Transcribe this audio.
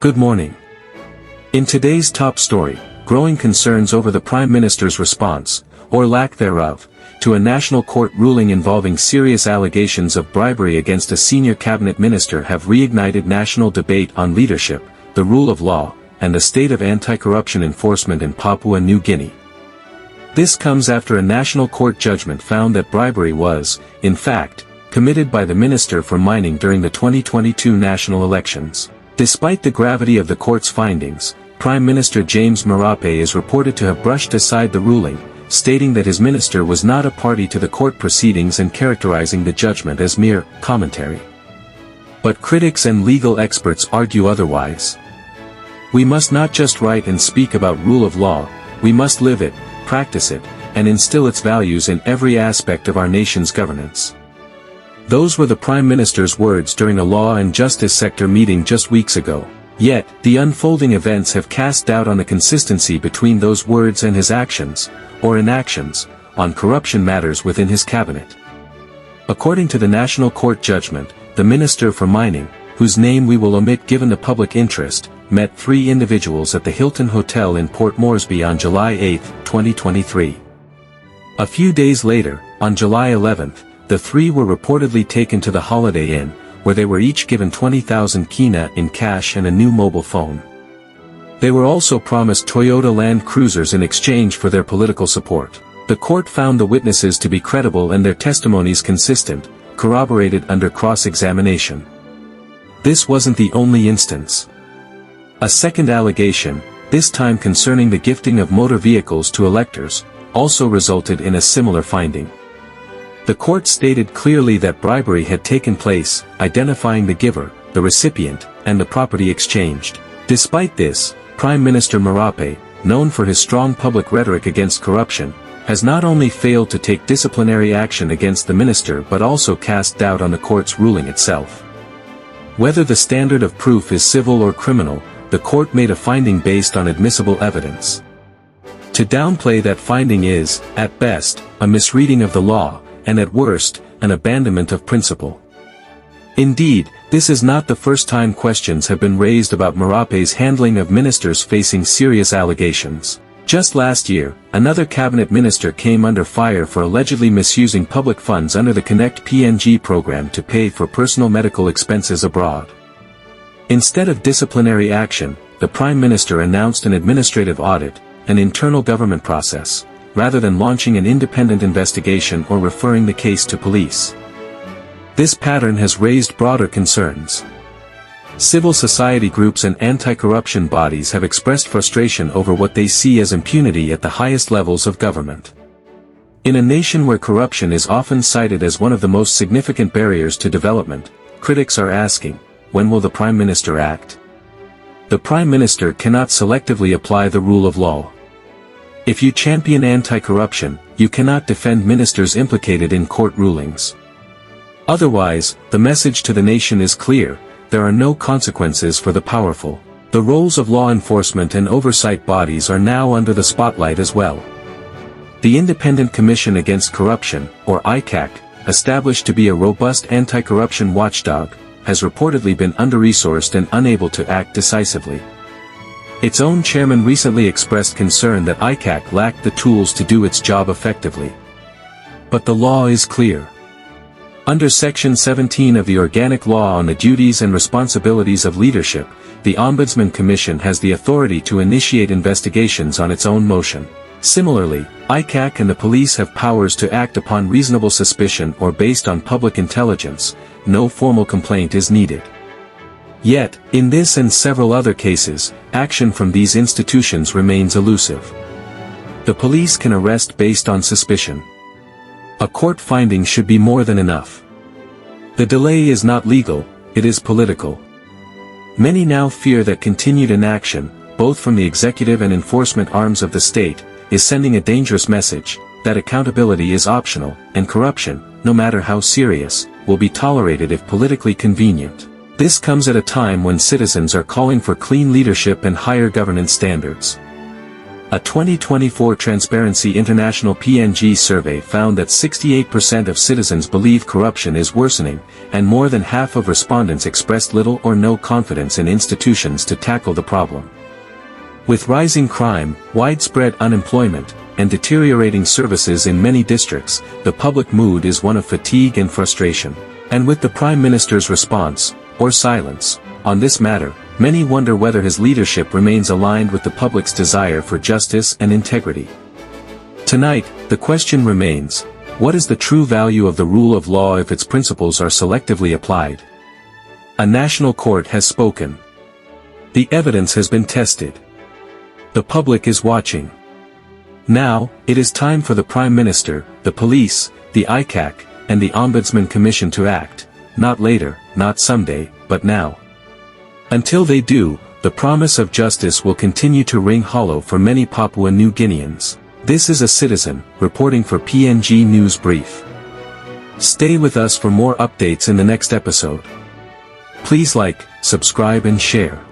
Good morning. In today's top story, growing concerns over the Prime Minister's response, or lack thereof, to a national court ruling involving serious allegations of bribery against a senior cabinet minister have reignited national debate on leadership, the rule of law, and the state of anti-corruption enforcement in Papua New Guinea. This comes after a national court judgment found that bribery was, in fact, committed by the Minister for Mining during the 2022 national elections. Despite the gravity of the court's findings, Prime Minister James Marape is reported to have brushed aside the ruling, stating that his minister was not a party to the court proceedings and characterizing the judgment as mere commentary. But critics and legal experts argue otherwise. We must not just write and speak about rule of law, we must live it, practice it, and instill its values in every aspect of our nation's governance. Those were the Prime Minister's words during a law and justice sector meeting just weeks ago. Yet, the unfolding events have cast doubt on the consistency between those words and his actions, or inactions, on corruption matters within his cabinet. According to the National Court judgment, the Minister for Mining, whose name we will omit given the public interest, met 3 individuals at the Hilton Hotel in Port Moresby on July 8, 2023. A few days later, on July 11, the 3 were reportedly taken to the Holiday Inn, where they were each given 20,000 kina in cash and a new mobile phone. They were also promised Toyota Land Cruisers in exchange for their political support. The court found the witnesses to be credible and their testimonies consistent, corroborated under cross-examination. This wasn't the only instance. A second allegation, this time concerning the gifting of motor vehicles to electors, also resulted in a similar finding. The court stated clearly that bribery had taken place, identifying the giver, the recipient, and the property exchanged. Despite this, Prime Minister Marape, known for his strong public rhetoric against corruption, has not only failed to take disciplinary action against the minister but also cast doubt on the court's ruling itself. Whether the standard of proof is civil or criminal, the court made a finding based on admissible evidence. To downplay that finding is, at best, a misreading of the law, and at worst, an abandonment of principle. Indeed, this is not the first time questions have been raised about Marape's handling of ministers facing serious allegations. Just last year, another cabinet minister came under fire for allegedly misusing public funds under the Connect PNG program to pay for personal medical expenses abroad. Instead of disciplinary action, the Prime Minister announced an administrative audit, an internal government process, rather than launching an independent investigation or referring the case to police. This pattern has raised broader concerns. Civil society groups and anti-corruption bodies have expressed frustration over what they see as impunity at the highest levels of government. In a nation where corruption is often cited as one of the most significant barriers to development, critics are asking, when will the Prime Minister act? The Prime Minister cannot selectively apply the rule of law. If you champion anti-corruption, you cannot defend ministers implicated in court rulings. Otherwise, the message to the nation is clear: there are no consequences for the powerful. The roles of law enforcement and oversight bodies are now under the spotlight as well. The Independent Commission Against Corruption, or ICAC, established to be a robust anti-corruption watchdog, has reportedly been under-resourced and unable to act decisively. Its own chairman recently expressed concern that ICAC lacked the tools to do its job effectively. But the law is clear. Under Section 17 of the Organic Law on the Duties and Responsibilities of Leadership, the Ombudsman Commission has the authority to initiate investigations on its own motion. Similarly, ICAC and the police have powers to act upon reasonable suspicion or based on public intelligence. No formal complaint is needed. Yet, in this and several other cases, action from these institutions remains elusive. The police can arrest based on suspicion. A court finding should be more than enough. The delay is not legal, it is political. Many now fear that continued inaction, both from the executive and enforcement arms of the state, is sending a dangerous message, that accountability is optional, and corruption, no matter how serious, will be tolerated if politically convenient. This comes at a time when citizens are calling for clean leadership and higher governance standards. A 2024 Transparency International PNG survey found that 68% of citizens believe corruption is worsening, and more than half of respondents expressed little or no confidence in institutions to tackle the problem. With rising crime, widespread unemployment, and deteriorating services in many districts, the public mood is one of fatigue and frustration. And with the Prime Minister's response, or silence, on this matter, many wonder whether his leadership remains aligned with the public's desire for justice and integrity. Tonight, the question remains, what is the true value of the rule of law if its principles are selectively applied? A national court has spoken. The evidence has been tested. The public is watching. Now, it is time for the Prime Minister, the police, the ICAC, and the Ombudsman Commission to act, not later, not someday, but now. Until they do, the promise of justice will continue to ring hollow for many Papua New Guineans. This is a citizen, reporting for PNG News Brief. Stay with us for more updates in the next episode. Please like, subscribe and share.